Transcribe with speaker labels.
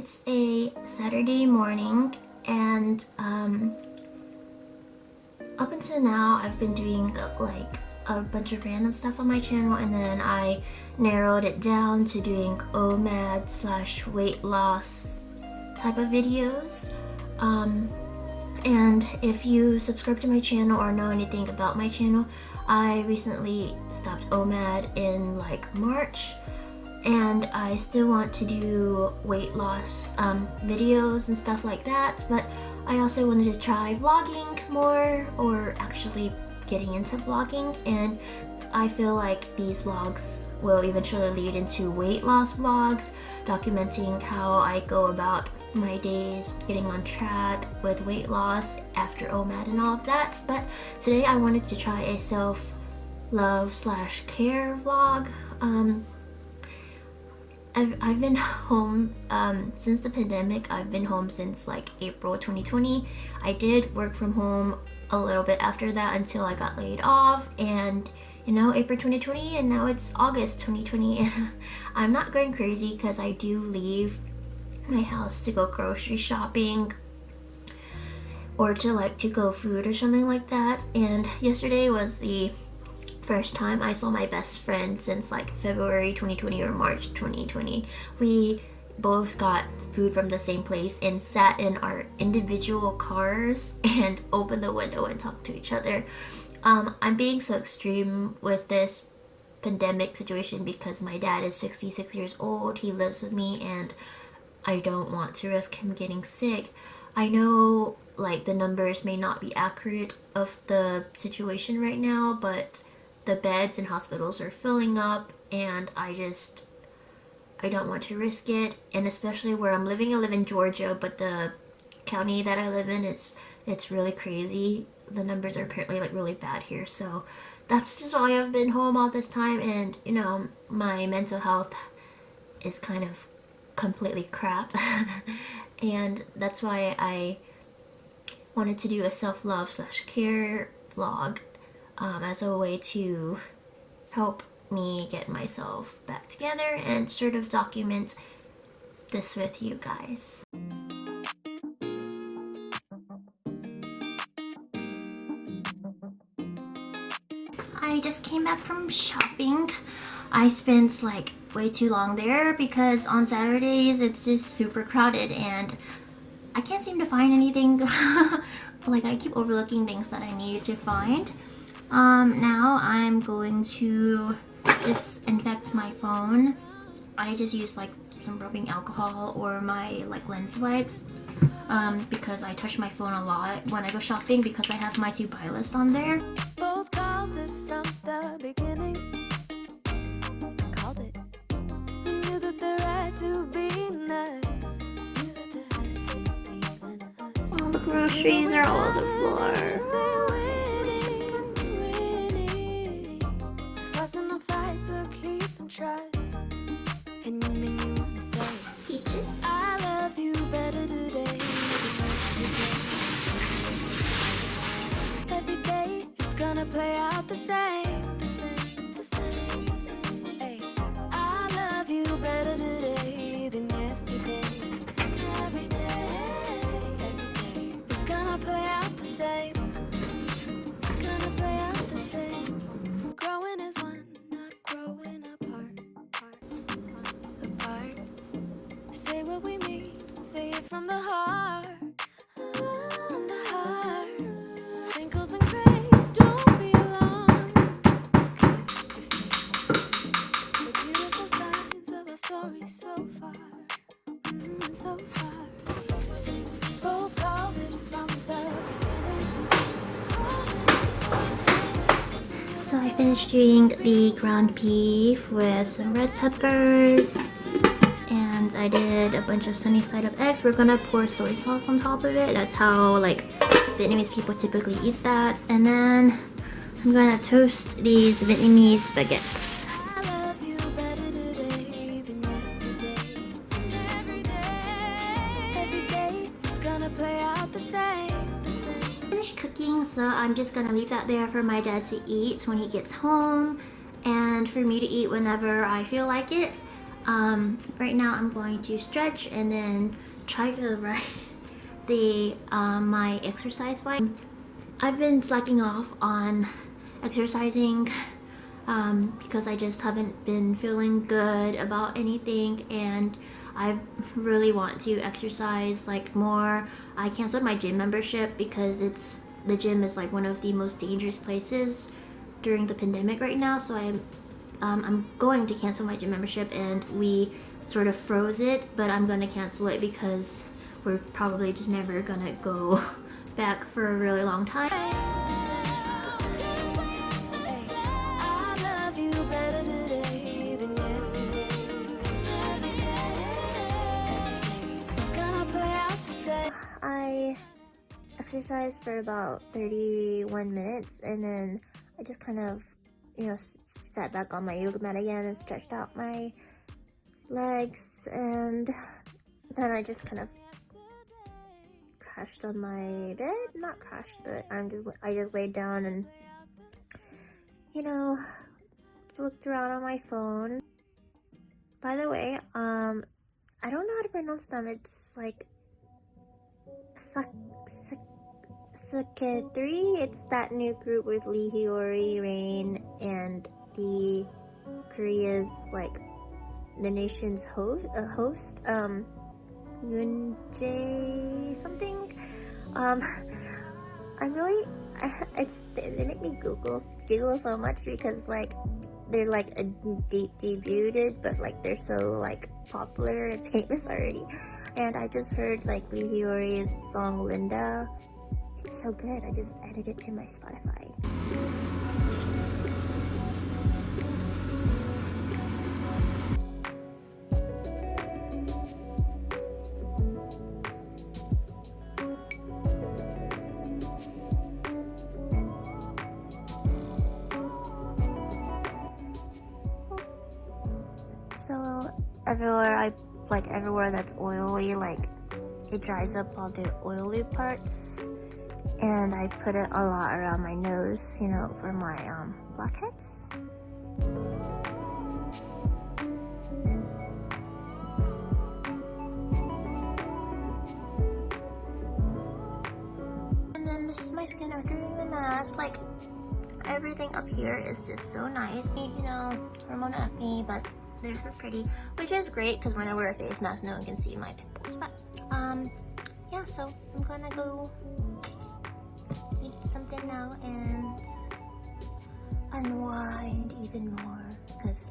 Speaker 1: It's a Saturday morning, and up until now I've been doing like a bunch of random stuff on my channel, and then I narrowed it down to doing OMAD slash weight loss type of videos. And if you subscribe to my channel or know anything about my channel, I recently stopped OMAD in like March, and I still want to do weight loss videos and stuff like that, but I also wanted to try vlogging more, or actually getting into vlogging, and I feel like these vlogs will eventually lead into weight loss vlogs, documenting how I go about my days getting on track with weight loss after OMAD and all of that. But today I wanted to try a self-love slash care vlog. I've been home since the pandemic. I've been home since like April 2020. I did work from home a little bit after that until I got laid off, and you know, April 2020, and now it's August 2020, and I'm not going crazy because I do leave my house to go grocery shopping or to go food or something like that. And yesterday was the first time I saw my best friend since like February 2020 or March 2020. We both got food from the same place and sat in our individual cars and opened the window and talked to each other. I'm being so extreme with this pandemic situation because my dad is 66 years old. He lives with me, and I don't want to risk him getting sick. I know like the numbers may not be accurate of the situation right now, but the beds in hospitals are filling up, and I don't want to risk it. And especially where I'm living, I live in Georgia, but the county that I live in, it's really crazy. The numbers are apparently like really bad here, so that's just why I've been home all this time. And you know, my mental health is kind of completely crap and that's why I wanted to do a self-love slash care vlog as a way to help me get myself back together and sort of document this with you guys. I just came back from shopping. I spent like way too long there because on Saturdays it's just super crowded and I can't seem to find anything. Like I keep overlooking things that I need to find. Now I'm going to disinfect my phone. I just use like some rubbing alcohol or my like lens wipes because I touch my phone a lot when I go shopping because I have my to buy list on there.
Speaker 2: Both called it from the beginning. Called it. Knew that the right to be nice. Knew that the right to be nice.
Speaker 1: All the groceries are all on the floor.
Speaker 2: Fussing on fights will keep and trust. And you make me wanna say,
Speaker 1: Peaches.
Speaker 2: I love you better today than yesterday. Every day is gonna play out the same, the same, the same, the same. Hey, I love you better today than yesterday. Every day is gonna play out the same. It's gonna play out the same. Growing as one, not growing apart. Apart. Say what we mean, say it from the heart. From the heart. Wrinkles and grays, don't be alarmed. You see, the beautiful signs of our story so far. So far. Both called it from the beginning.
Speaker 1: So I finished doing the ground beef with some red peppers, and I did a bunch of sunny side up eggs. We're gonna pour soy sauce on top of it. That's how like Vietnamese people typically eat that. And then I'm gonna toast these Vietnamese baguettes.
Speaker 2: I love you better today than yesterday. Every day is gonna play out the same, the same.
Speaker 1: Finished cooking, so I'm just gonna leave that there for my dad to eat when he gets home, and for me to eat whenever I feel like it. Right now I'm going to stretch and then try to ride the my exercise bike. I've been slacking off on exercising because I just haven't been feeling good about anything, and I really want to exercise like more. I canceled my gym membership because the gym is like one of the most dangerous places during the pandemic right now, so I'm going to cancel my gym membership, and we sort of froze it, but I'm going to cancel it because we're probably just never gonna go back for a really long time. I exercised for about 31 minutes, and then I just kind of, sat back on my yoga mat again and stretched out my legs, and then I just kind of crashed on my bed. Not crashed, but I just laid down and, looked around on my phone. By the way, I don't know how to pronounce them. It's like Saketri. It's that new group with Lee Hyori, Rain, and the Korea's like the nation's host, Yoon Jae something. They make me giggle so much because like they're like debuted, but like they're so like popular and famous already. And I just heard like Lee Hyori's song Linda. It's so good. I just added it to my Spotify. So everywhere that's oily, like it dries up all the oily parts, and I put it a lot around my nose, for my blackheads. And then this is my skin after doing the mask. Like everything up here is just so nice, hormonal acne, but they're so pretty, which is great because when I wear a face mask, no one can see my pimples. But yeah, so I'm gonna go eat something now and unwind even more because